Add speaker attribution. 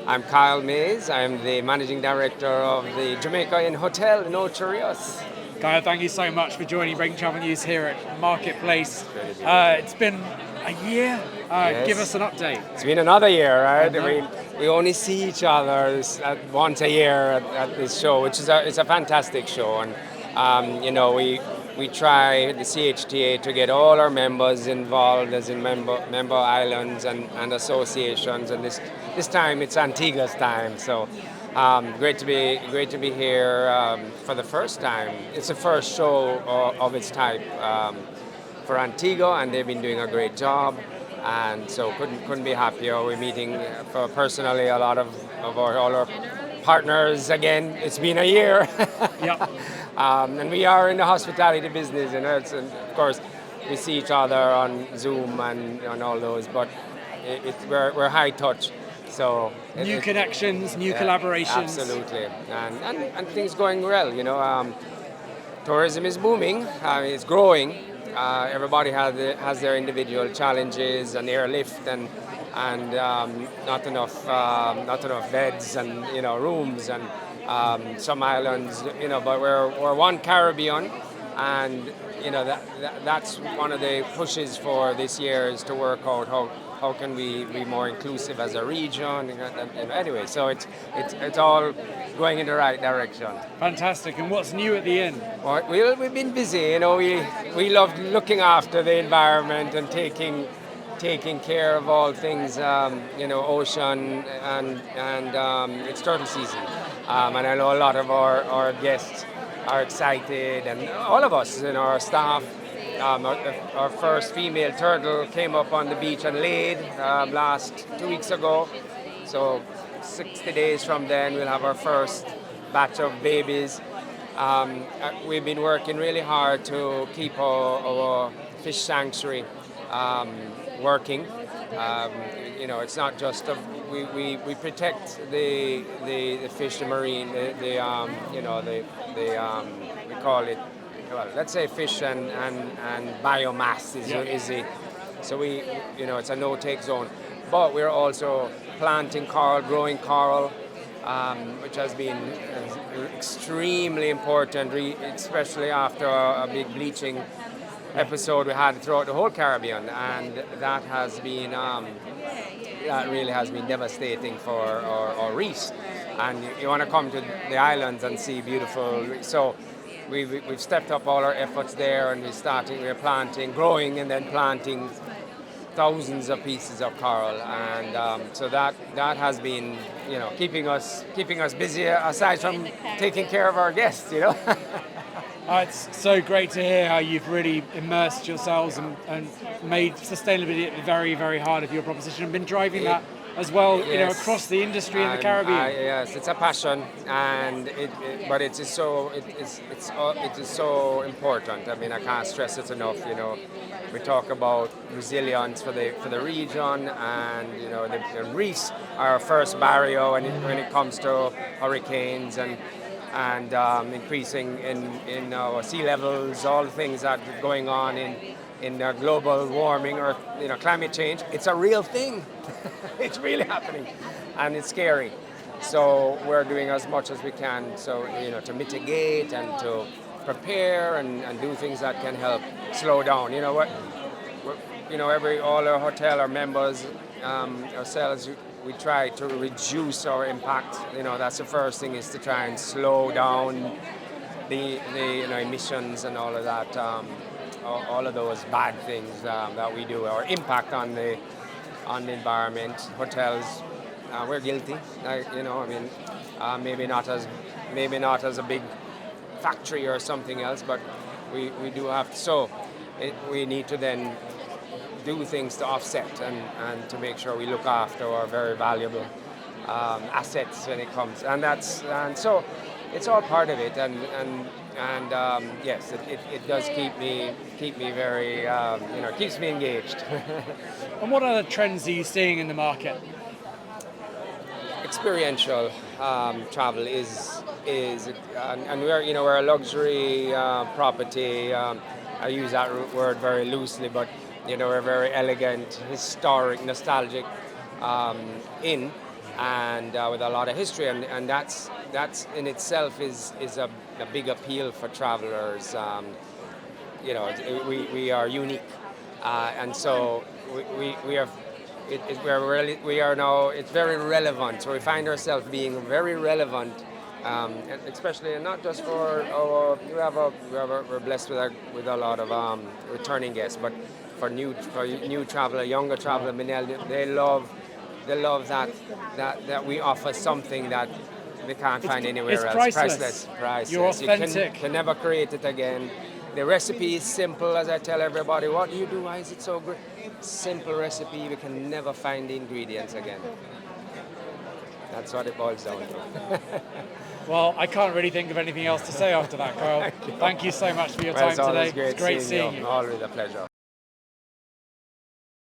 Speaker 1: I'm Kyle Mais. I'm the managing director of the Jamaica Inn Hotel in Ocho, Rios.
Speaker 2: Kyle, thank you so much for joining Breaking Travel News here at Marketplace. It's been a year. Give us an update.
Speaker 1: It's been another year, right?
Speaker 2: I know.
Speaker 1: We only see each other once a year at this show, which is it's a fantastic show, and we try the CHTA to get all our members involved as in member islands and associations, and this time it's Antigua's time, so. Great to be here for the first time. It's the first show of its type for Antigua, and they've been doing a great job. And so couldn't be happier. We're meeting for personally a lot of all our partners again. It's been a year.
Speaker 2: Yep.
Speaker 1: And we are in the hospitality business, and of course we see each other on Zoom and on all those, but we're high touch. So
Speaker 2: new connections, new collaborations.
Speaker 1: Absolutely, and things going well. Tourism is booming. It's growing. Everybody has their individual challenges and airlift and not enough beds and rooms and some islands. But we're one Caribbean, and that's one of the pushes for this year is to work out how can we be more inclusive as a region. Anyway, so it's all going in the right direction.
Speaker 2: Fantastic. And what's new at the inn?
Speaker 1: Well, we've been busy. We love looking after the environment and taking care of all things. Ocean and it's turtle season, and I know a lot of our guests are excited, and all of us, our staff. Our first female turtle came up on the beach and laid last 2 weeks ago. So 60 days from then, we'll have our first batch of babies. We've been working really hard to keep our fish sanctuary working. It's not just we protect the fish, the marine, we call it. Well, let's say fish and biomass is so it's a no-take zone. But we're also planting coral, growing coral, which has been extremely important, especially after a big bleaching episode we had throughout the whole Caribbean, and that really has been devastating for our reefs. And you want to come to the islands and see beautiful. So. We've stepped up all our efforts there, and we're planting, growing, and then planting thousands of pieces of coral, and so that has been keeping us busy aside from taking care of our guests.
Speaker 2: It's so great to hear how you've really immersed yourselves and made sustainability at the very, very heart of your proposition and been driving that as well,
Speaker 1: yes.
Speaker 2: Across the industry in the Caribbean.
Speaker 1: Yes, it's a passion, and but it is so important. I mean, I can't stress it enough. We talk about resilience for the region, and the reefs are our first barrier when it comes to hurricanes and increasing in sea levels, all the things that are going on in global warming or climate change. It's a real thing. It's really happening, and it's scary. So we're doing as much as we can, to mitigate and to prepare and do things that can help slow down. All our hotel, our members, ourselves, we try to reduce our impact. That's the first thing, is to try and slow down the emissions and all of that. All of those bad things that we do, our impact on the environment. Hotels, we're guilty. Maybe not as a big factory or something else, but we do have to. So we need to then do things to offset and to make sure we look after our very valuable assets when it comes, and so it's all part of it, and yes, it does keep me very keeps me engaged.
Speaker 2: And what other trends are you seeing in the market?
Speaker 1: Experiential travel is and we're a luxury property. I use that word very loosely, but we're very elegant, historic, nostalgic inn, and with a lot of history, and that's in itself is a big appeal for travelers. We are unique, and so we are. We are now. It's very relevant. So we find ourselves being very relevant, and especially and not just for our. We're blessed with a lot of returning guests, but for new traveler, younger traveler, they love that we offer something that they can't find anywhere
Speaker 2: it's
Speaker 1: else.
Speaker 2: priceless.
Speaker 1: Priceless.
Speaker 2: You're
Speaker 1: You can,
Speaker 2: authentic.
Speaker 1: can never create it again. The recipe is simple, as I tell everybody. What do you do? Why is it so great? Simple recipe. We can never find the ingredients again. That's what it boils down to.
Speaker 2: Well, I can't really think of anything else to say after that, Kyle. Thank you so much for your
Speaker 1: Well,
Speaker 2: time
Speaker 1: it's always
Speaker 2: today. It's great seeing you.
Speaker 1: Always a pleasure.